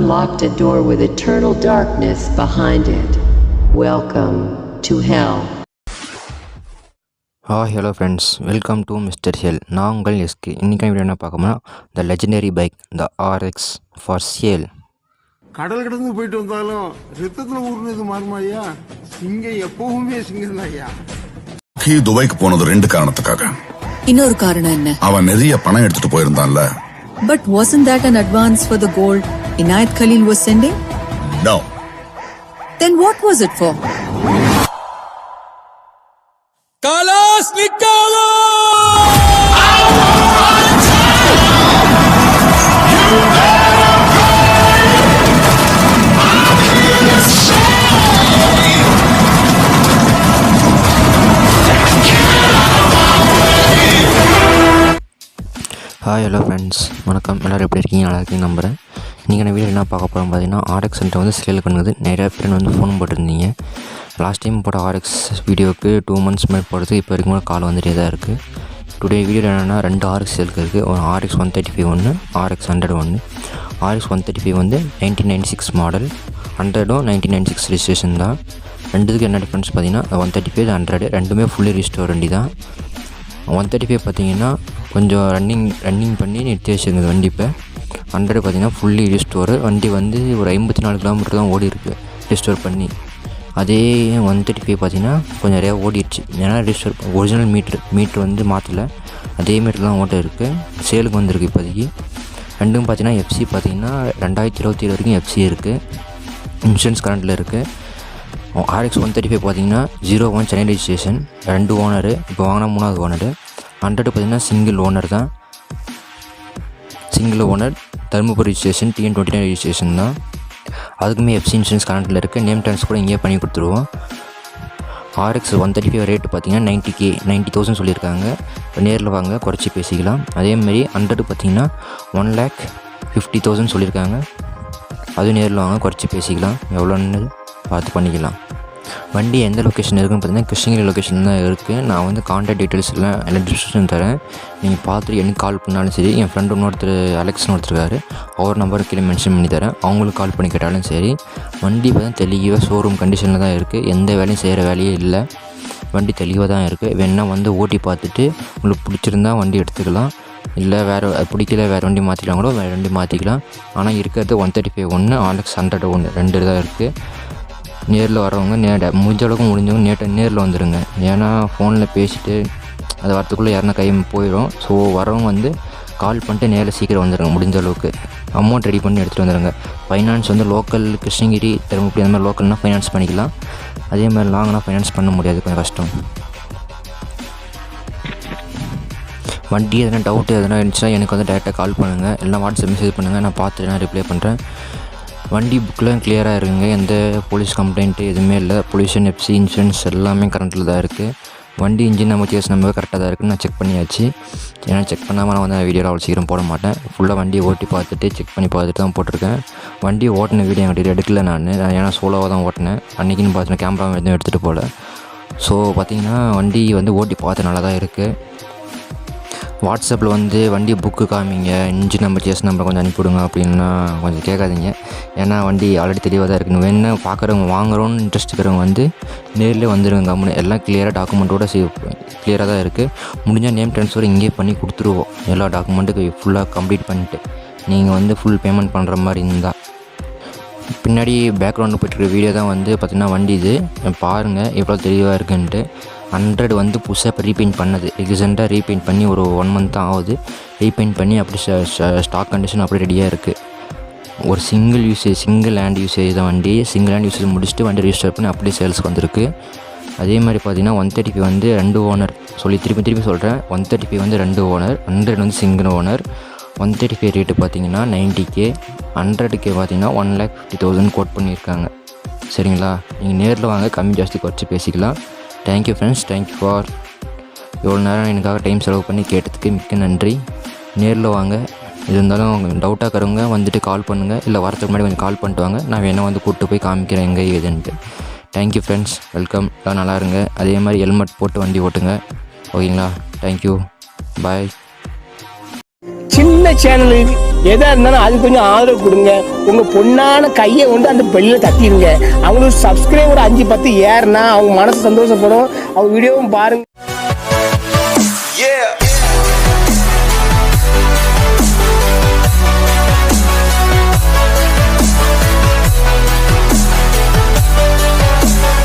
unlocked a door with eternal darkness behind it. Welcome to hell. Hello friends, welcome to Mr. Hell. நான் உங்கள் SK. இன்றைக்கி video என்ன பார்க்கணும்னா த legendary bike the RX for sale. கடல் கடந்து போயிட்டு வந்தாலும் ரத்தத்துல ஊர்னது மாறுமா ஐயா? சிங்கம் எப்பவுமே சிங்கம் தான் ஐயா. துபாய்க்கு போனது ரெண்டு காரணத்துக்காக. இன்னொரு காரணம் என்ன? அவன் நிறைய பணம் எடுத்துட்டு போயிருந்தான்ல. But wasn't that an advance for the gold Inayat Khalil was sending? No. Then what was it for? Kalas nikalo! Hello friends, வணக்கம். எல்லோரும் எப்படி இருக்கீங்க? நல்லா இருக்கீங்க நம்புகிறேன். நீங்கள் வீடியோ என்ன பார்க்க போகிறோம் பார்த்தீங்கன்னா RX100 வந்து சேலுக்கு பண்ணுது. நிறையா பேர் வந்து ஃபோன் போட்டிருந்தீங்க. லாஸ்ட் டைம் போட்ட RX வீடியோவுக்கு 2 months மேலே போடுறது இப்போ வரைக்கும் கால் வந்துட்டே தான் இருக்குது. டுடே வீடியோ என்னென்னா 2 RX சேலுக்கு இருக்குது. ஒரு RX135 ஒன்று, RX100 ஒன்று. RX135 வந்து 1996 மாடல், 100ம் 1996 ரிஜிஸ்ட்ரேஷன் தான். ரெண்டுத்துக்கு என்ன டிஃப்ரென்ஸ் பார்த்தீங்கன்னா 135 100 ரெண்டுமே ஃபுல்லி ரீஸ்டோர் வண்டி தான். 135 பார்த்தீங்கன்னா கொஞ்சம் ரன்னிங் பண்ணி நிறுத்தி வச்சுருக்குது வண்டி. இப்போ 100 பார்த்தீங்கன்னா ஃபுல்லி ரீஸ்டோரு வண்டி வந்து ஒரு 54 கிலோமீட்டர் தான் ஓடி இருக்குது ரீஸ்டோர் பண்ணி. அதே 135 பார்த்தீங்கன்னா கொஞ்சம் நிறையா ஓடிடுச்சு. ஏன்னா ரீஸ்டோர் ஒரிஜினல் மீட்ரு வந்து மாற்றலை, அதே மீட்டர் தான் ஓட்ட இருக்குது. சேலுக்கு வந்திருக்கு இப்போதைக்கு. ரெண்டும் பார்த்தீங்கன்னா எஃப்சி பார்த்தீங்கன்னா 2027 வரைக்கும் எஃப்சி இருக்குது. இன்சூரன்ஸ் கரண்ட்டில் இருக்குது. RX135 பார்த்தீங்கன்னா 01 சென்னை ரெஜிஸ்ட்ரேஷன், 2 ஓனரு, இப்போ வாங்கினா 3வது ஓனரு. 100 பார்த்தீங்கன்னா சிங்கிள் ஓனர் தான், single owner, Dharmapuri registration, TN29 registration தான். அதுக்குமே எஃப்சி இன்சூரன்ஸ் கரண்ட்டில் இருக்குது. நேம் ட்ரான்ஸ்ஃபர் கூட இங்கேயே பண்ணி கொடுத்துருவோம். RX135 ரேட்டு பார்த்தீங்கன்னா 90,000 சொல்லியிருக்காங்க. இப்போ நேரில் வாங்க குறைச்சி பேசிக்கலாம். அதேமாதிரி 100 பார்த்தீங்கன்னா 1,50,000 சொல்லியிருக்காங்க. அதுவும் நேரில் வாங்க குறைச்சி பேசிக்கலாம், எவ்வளோன்னு பார்த்து பண்ணிக்கலாம். வண்டி எந்த லொக்கேஷன் இருக்குன்னு பார்த்தீங்கன்னா கிருஷ்ணகிரி லொக்கேஷன் தான் இருக்குது. நான் வந்து கான்டாக்ட் டீட்டெயில்ஸ் எல்லாம் டிஸ்கிரிப்ஷன் தரேன். நீங்கள் பார்த்துட்டு எனக்கு கால் பண்ணாலும் சரி, என் ஃப்ரெண்டு ஒருத்தர் அலெக்ஸ்னு ஒருத்தருக்காரு, அவர் நம்பருக்கு கீழே மென்ஷன் பண்ணி தரேன், அவங்களுக்கு கால் பண்ணி கேட்டாலும் சரி. வண்டி பார்த்தா தெளிவாக ஷோரூம் கண்டிஷனில் தான் இருக்குது. எந்த வேலையும் செய்கிற வேலையே இல்லை. வண்டி தெளிவாக தான் இருக்குது. வேணால் வந்து ஓட்டி பார்த்துட்டு உங்களுக்கு பிடிச்சிருந்தா வண்டி எடுத்துக்கலாம். இல்லை வேறு பிடிக்கல வேறு வண்டி மாற்றிக்கலாம் கூட வேறு வண்டி மாற்றிக்கலாம். ஆனால் இருக்கிறது 135 ஒன்று, RX100 ஒன்று, 2 தான் இருக்குது. நேரில் வரவங்க முடிஞ்ச அளவுக்கு முடிஞ்சவங்க நேரில் வந்துடுங்க. ஏன்னா ஃபோனில் பேசிட்டு அது வரத்துக்குள்ளே யாருன்னா கை போயிடும். ஸோ வரவங்க வந்து கால் பண்ணிட்டு நேரில் சீக்கிரம் வந்துடுங்க. முடிஞ்ச அளவுக்கு அமௌண்ட் ரெடி பண்ணி எடுத்துகிட்டு வந்துடுங்க. ஃபைனான்ஸ் வந்து லோக்கல் கிருஷ்ணகிரி, தருமபுரி அந்த மாதிரி லோக்கல்னால் ஃபைனான்ஸ் பண்ணிக்கலாம். அதே மாதிரி லாங்னா ஃபைனான்ஸ் பண்ண முடியாது, கொஞ்சம் கஷ்டம். வண்டி எதனா டவுட்டு எதனா இருந்துச்சுன்னா எனக்கு வந்து டேரெக்டாக கால் பண்ணுங்கள், இல்லைனா வாட்ஸ்அப் மெசேஜ் பண்ணுங்கள், நான் பார்த்துட்டு நான் ரிப்ளை பண்ணுறேன். வண்டி புக்கெலாம் கிளியராக இருக்குங்க. எந்த போலீஸ் கம்ப்ளைண்ட்டு எதுவுமே இல்லை. பொல்யூஷன், எஃப்சி, இன்சூரன்ஸ் எல்லாமே கரண்ட்டில் தான் இருக்குது. வண்டி இன்ஜின் நம்ம கேஸ் நம்ம கரெக்டாக தான் இருக்குன்னு நான் செக் பண்ணியாச்சு. ஏன்னா செக் பண்ணாமல் நான் வந்து வீடியோவில் அவ்வளோ சீக்கிரம் போட மாட்டேன். ஃபுல்லாக வண்டியை ஓட்டி பார்த்துட்டு செக் பண்ணி பார்த்துட்டு தான் போட்டிருக்கேன். வண்டி ஓட்டின வீடியோ என்கிட்ட எடுக்கல நான், ஏன்னா சோலோவாக தான் ஓட்டினேன். அன்றைக்கின்னு பார்த்துட்டு கேமரா எதுவும் எடுத்துகிட்டு போகல. ஸோ பார்த்திங்கன்னா வண்டி வந்து ஓட்டி பார்த்து நல்லா தான் இருக்குது. வாட்ஸ்அப்பில் வந்து வண்டி புக்கு காமிங்க, இன்ஜின் நம்பர், கேஸ் நம்பர் கொஞ்சம் அனுப்பிவிடுங்க அப்படின்னா கொஞ்சம் கேட்காதீங்க. ஏன்னா வண்டி ஆல்ரெடி தெளிவாக தான் இருக்குது. வேணா பார்க்குறவங்க வாங்குறோன்னு இன்ட்ரெஸ்ட் இருக்கிறவங்க வந்து நேரில் வந்துடுங்க. கம்முன்னு எல்லாம் கிளியராக டாக்குமெண்ட்டோட கிளியராக தான் இருக்குது. முடிஞ்சால் நேம் ட்ரான்ஸ்ஃபர் இங்கேயே பண்ணி கொடுத்துருவோம். எல்லா டாக்குமெண்ட்டுக்கு ஃபுல்லாக கம்ப்ளீட் பண்ணிட்டு நீங்கள் வந்து ஃபுல் பேமெண்ட் பண்ணுற மாதிரி இருந்தால். பின்னாடி பேக்ரவுண்டில் போய்ட்டுருக்க வீடியோ தான் வந்து பார்த்திங்கன்னா வண்டி இது பாருங்கள் எவ்வளோ தெளிவாக இருக்குன்ட்டு. 100 வந்து புதுசாக இப்போ ரீபெயிண்ட் பண்ணது, ரீசெண்டாக ரீபெயிண்ட் பண்ணி ஒரு 1 month தான் ஆகுது. ரீபெயிண்ட் பண்ணி அப்படி ஸ்டாக் கண்டிஷன் அப்படி ரெடியாக இருக்குது. ஒரு சிங்கிள் ஹேண்ட் யூசேஜ் தான் வண்டி. சிங்கிள் ஹேண்ட் யூசேஜ் முடிச்சுட்டு வண்டி ரிஜிஸ்டர் பண்ணி அப்படியே சேல்ஸ்க்கு வந்திருக்கு. அதே மாதிரி பார்த்திங்கன்னா 135 வந்து 2 ஓனர் சொல்லி திருப்பி சொல்கிறேன். 135 வந்து 2 ஓனர், 100 வந்து சிங்கிள் ஓனர். 135 ரேட்டு பார்த்திங்கன்னா 90K, 100K பார்த்திங்கன்னா 1,50,000 கோட் பண்ணியிருக்காங்க. சரிங்களா? நீங்கள் நேரில் வாங்க, கம்மி ஜாஸ்தி குறைச்சி பேசிக்கலாம். தேங்க்யூ ஃப்ரெண்ட்ஸ், தேங்க்யூ ஃபார் இவ்வளோ நேரம் எனக்காக டைம் செலவு பண்ணி கேட்டதுக்கு மிக்க நன்றி. நேரில் வாங்க. இது இருந்தாலும் டவுட்டாக இருக்கிறவங்க வந்துட்டு கால் பண்ணுங்கள், இல்லை வரத்துக்கு முன்னாடி கொஞ்சம் கால் பண்ணிட்டு வாங்க. நான் வேணால் வந்து கூப்பிட்டு போய் காமிக்கிறேன் எங்கே ஏதுன்ட்டு. Thank you friends, welcome. எல்லாம் நல்லா இருங்க. அதே மாதிரி ஹெல்மெட் போட்டு வண்டி ஓட்டுங்க. ஓகேங்களா? தேங்க்யூ, பாய். சின்ன சேனல் எதா இருந்தாலும் அது கொஞ்சம் ஆதரவு கொடுங்க. உங்க பொண்ணான கையை கொண்டு அந்த பெல்லில் தட்டிடுங்க. அவங்களுக்கு சப்ஸ்கிரைபர் 5-10 ஏறுனா அவங்க மனசு சந்தோஷப்படும். அவங்க வீடியோவும் பாருங்க.